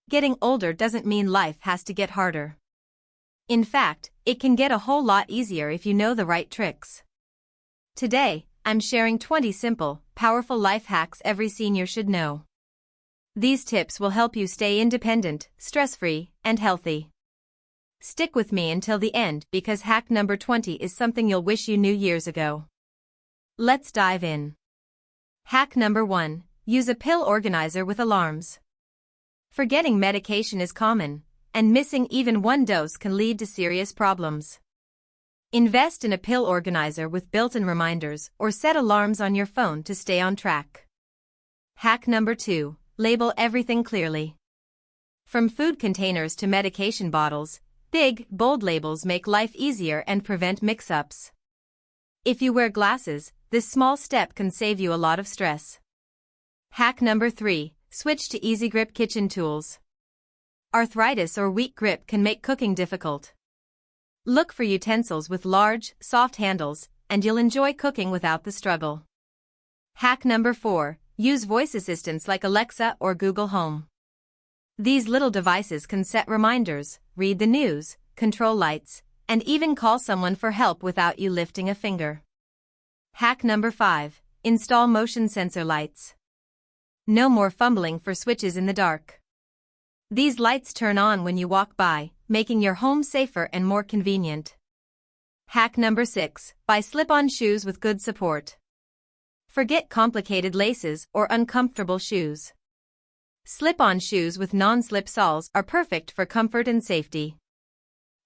Getting older doesn't mean life has to get harder. In fact, it can get a whole lot easier if you know the right tricks. Today, I'm sharing 20 simple, powerful life hacks every senior should know. These tips will help you stay independent, stress-free, and healthy. Stick with me until the end because hack number 20 is something you'll wish you knew years ago. Let's dive in. Hack number 1. Use a pill organizer with alarms. Forgetting medication is common, and missing even one dose can lead to serious problems. Invest in a pill organizer with built-in reminders or set alarms on your phone to stay on track. Hack number 2. Label everything clearly. From food containers to medication bottles, big, bold labels make life easier and prevent mix-ups. If you wear glasses, this small step can save you a lot of stress. Hack number 3. Switch to Easy Grip kitchen tools. Arthritis or weak grip can make cooking difficult. Look for utensils with large, soft handles, and you'll enjoy cooking without the struggle. Hack number 4. Use voice assistants like Alexa or Google Home. These little devices can set reminders, read the news, control lights, and even call someone for help without you lifting a finger. Hack number 5. Install motion sensor lights. No more fumbling for switches in the dark. These lights turn on when you walk by, making your home safer and more convenient. Hack number 6. Buy slip-on shoes with good support. Forget complicated laces or uncomfortable shoes. Slip-on shoes with non-slip soles are perfect for comfort and safety.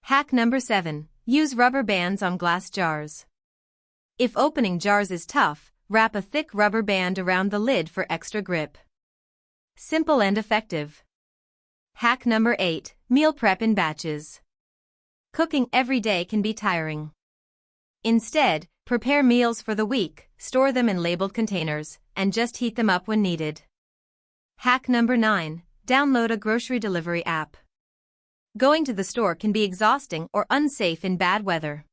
Hack number 7. Use rubber bands on glass jars. If opening jars is tough, wrap a thick rubber band around the lid for extra grip. Simple and effective. Hack number 8. Meal prep in batches. Cooking every day can be tiring. Instead, prepare meals for the week, store them in labeled containers, and just heat them up when needed. Hack number 9. Download a grocery delivery app. Going to the store can be exhausting or unsafe in bad weather.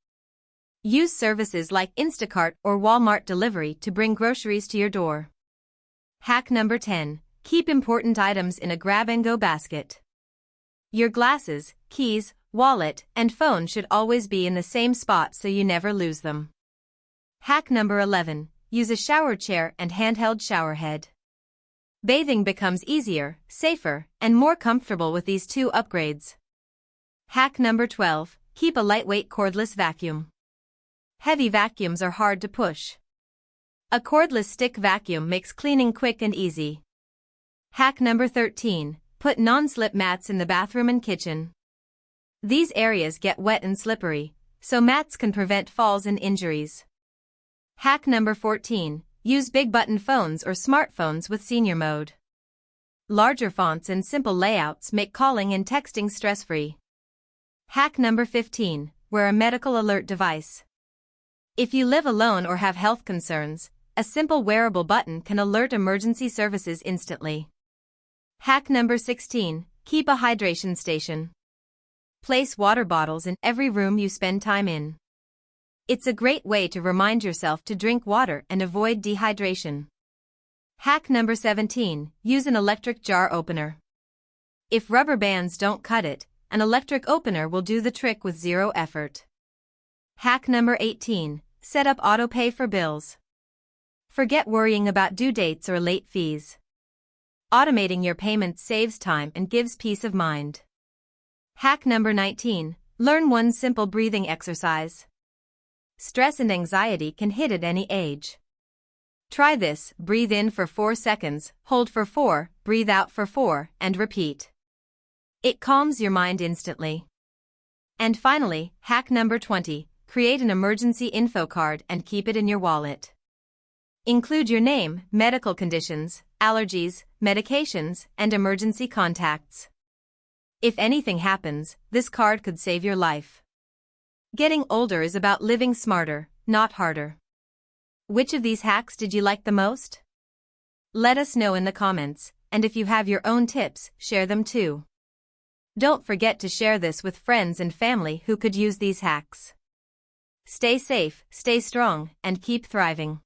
Use services like Instacart or Walmart Delivery to bring groceries to your door. Hack number 10. Keep important items in a grab-and-go basket. Your glasses, keys, wallet, and phone should always be in the same spot so you never lose them. Hack number 11. Use a shower chair and handheld shower head. Bathing becomes easier, safer, and more comfortable with these 2 upgrades. Hack number 12. Keep a lightweight cordless vacuum. Heavy vacuums are hard to push. A cordless stick vacuum makes cleaning quick and easy. Hack number 13. Put non-slip mats in the bathroom and kitchen. These areas get wet and slippery, so mats can prevent falls and injuries. Hack number 14. Use big button phones or smartphones with senior mode. Larger fonts and simple layouts make calling and texting stress-free. Hack number 15. Wear a medical alert device. If you live alone or have health concerns, a simple wearable button can alert emergency services instantly. Hack number 16. Keep a hydration station. Place water bottles in every room you spend time in. It's a great way to remind yourself to drink water and avoid dehydration. Hack number 17. Use an electric jar opener. If rubber bands don't cut it, an electric opener will do the trick with 0 effort. Hack number 18. Set up auto-pay for bills. Forget worrying about due dates or late fees. Automating your payments saves time and gives peace of mind. Hack number 19. Learn one simple breathing exercise. Stress and anxiety can hit at any age. Try this: breathe in for 4 seconds, hold for 4, breathe out for 4, and repeat. It calms your mind instantly. And finally, hack number 20. Create an emergency info card and keep it in your wallet. Include your name, medical conditions, allergies, medications, and emergency contacts. If anything happens, this card could save your life. Getting older is about living smarter, not harder. Which of these hacks did you like the most? Let us know in the comments, and if you have your own tips, share them too. Don't forget to share this with friends and family who could use these hacks. Stay safe, stay strong, and keep thriving.